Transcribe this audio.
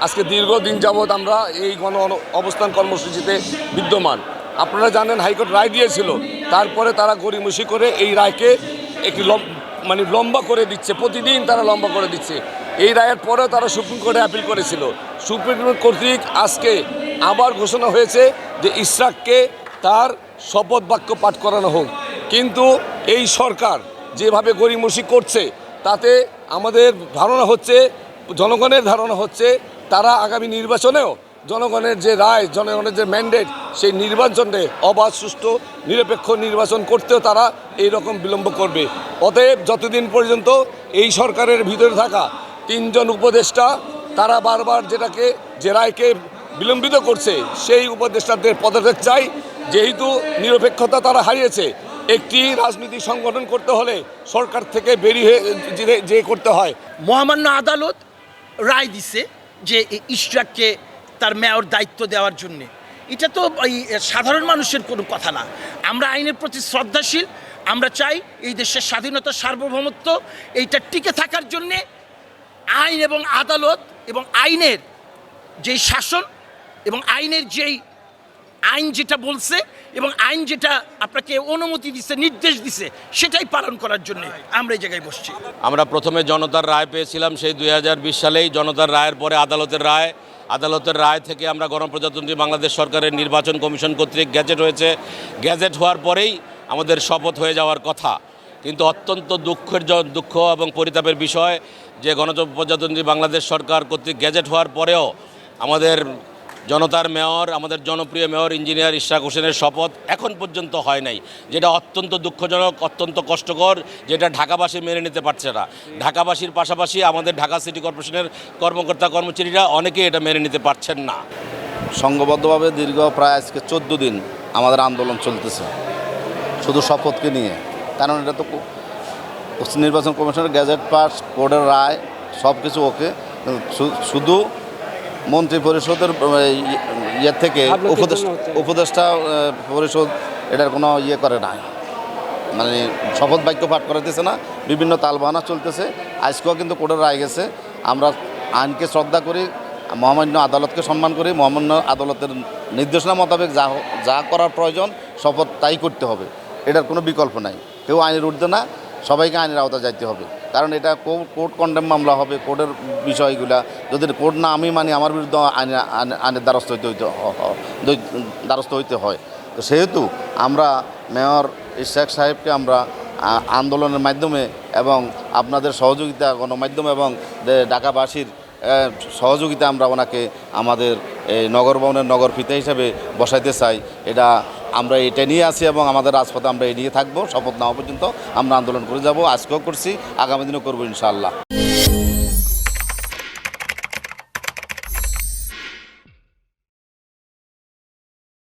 আজকে দীর্ঘদিন যাবৎ আমরা এই অবস্থান কর্মসূচিতে বিদ্যমান। আপনারা জানেন হাইকোর্ট রায় দিয়েছিল, তারপরে তারা গড়িমসি করে এই রায়কে একটি লম্বা করে দিচ্ছে, প্রতিদিন তারা লম্বা করে দিচ্ছে। এই রায়ের পরেও তারা সুপ্রিম কোর্টে আপিল করেছিল। সুপ্রিম কোর্ট কর্তৃক আজকে আবার ঘোষণা হয়েছে যে ইশরাককে তার শপথ বাক্য পাঠ করানো হোক। কিন্তু এই সরকার যেভাবে গড়িমসি করছে তাতে আমাদের ধারণা হচ্ছে, জনগণের ধারণা হচ্ছে তারা আগামী নির্বাচনেও জনগণের যে রায়, জনগণের যে ম্যান্ডেট, সেই নির্বাচনে অবাধ, সুষ্ঠু, নিরপেক্ষ নির্বাচন করতেও তারা এই রকম বিলম্ব করবে। অতএব যতদিন পর্যন্ত এই সরকারের ভিতরে থাকা 3 জন উপদেষ্টা তারা বারবার যে রায়কে বিলম্বিত করছে, সেই উপদেষ্টাদের পদত্যাগ চাই। যেহেতু নিরপেক্ষতা তারা হারিয়েছে, একটি রাজনৈতিক সংগঠন করতে হলে সরকার থেকে বেরিয়ে যে করতে হয়। মহামান্য আদালত রায় দিছে যে ইশরাককে তার মেয়র দায়িত্ব দেওয়ার জন্যে। এটা তো সাধারণ মানুষের কোনো কথা না। আমরা আইনের প্রতি শ্রদ্ধাশীল। আমরা চাই এই দেশের স্বাধীনতা, সার্বভৌমত্ব এইটা টিকে থাকার জন্যে আইন এবং আদালত এবং আইনের যেই শাসন এবং আইনের যেই আইন যেটা বলছে এবং আইন যেটা আপনাকে অনুমতি দিচ্ছে, নির্দেশ দিছে, সেটাই পালন করার জন্য আমরা এই জায়গায় বসছি। আমরা প্রথমে জনতার রায় পেয়েছিলাম সেই 2020 সালেই। জনতার রায়ের পরে আদালতের রায় থেকে আমরা গণপ্রজাতন্ত্রী বাংলাদেশ সরকারের নির্বাচন কমিশন কর্তৃক গ্যাজেট হয়েছে। গ্যাজেট হওয়ার পরেই আমাদের শপথ হয়ে যাওয়ার কথা। কিন্তু অত্যন্ত দুঃখ এবং পরিতাপের বিষয় যে গণপ্রজাতন্ত্রী বাংলাদেশ সরকার কর্তৃক গ্যাজেট হওয়ার পরেও আমাদের জনতার মেয়র, আমাদের জনপ্রিয় মেয়র ইঞ্জিনিয়ার ইশরাক হোসেনের শপথ এখন পর্যন্ত হয় নাই, যেটা অত্যন্ত দুঃখজনক, অত্যন্ত কষ্টকর, যেটা ঢাকাবাসী মেনে নিতে পারছে না। ঢাকাবাসীর পাশাপাশি আমাদের ঢাকা সিটি কর্পোরেশনের কর্মকর্তা কর্মচারীরা অনেকেই এটা মেনে নিতে পারছেন না। সংঘবদ্ধভাবে দীর্ঘ প্রায় আজকে 14 দিন আমাদের আন্দোলন চলতেছে শুধু শপথকে নিয়ে। কারণ এটা তো নির্বাচন কমিশনের গ্যাজেট পাস, কোর্টের রায়, সব কিছু ওকে, শুধু মন্ত্রী পরিষদের থেকে উপদেষ্টা পরিষদ এটার কোনো করে না, মানে শপথ বাক্য পাঠ করাতেছে না, বিভিন্ন তালবাহানা চলতেছে। আজকেও কিন্তু কোর্টের রায় গেছে। আমরা আইনকে শ্রদ্ধা করি, মহামান্য আদালতকে সম্মান করি। মহামান্য আদালতের নির্দেশনা মোতাবেক যা করার প্রয়োজন শপথ তাই করতে হবে, এটার কোনো বিকল্প নাই। কেউ আইনের ঊর্ধ্বে না, সবাইকে আইনের আওতা যাইতে হবে। কারণ এটা কোর্ট কন্ডেম মামলা হবে। কোর্টের বিষয়গুলা যদি কোর্ট না আমি মানি, আমার বিরুদ্ধে আইনের দ্বারস্থ হইতে হয়। তো সেহেতু আমরা মেয়র ইশরাক সাহেবকে আমরা আন্দোলনের মাধ্যমে এবং আপনাদের সহযোগিতা, গণমাধ্যম এবং ঢাকাবাসীর সহযোগিতা আমরা ওনাকে আমাদের এই নগর ভবনের নগর পিতা হিসেবে বসাইতে চাই। আমরা এটা নিয়ে আছি এবং আমাদের রাজপথে আমরা এই নিয়ে থাকবো। শপথ নেওয়া পর্যন্ত আমরা আন্দোলন করে যাব। আজকেও করছি, আগামী দিনও করবো ইনশাআল্লাহ।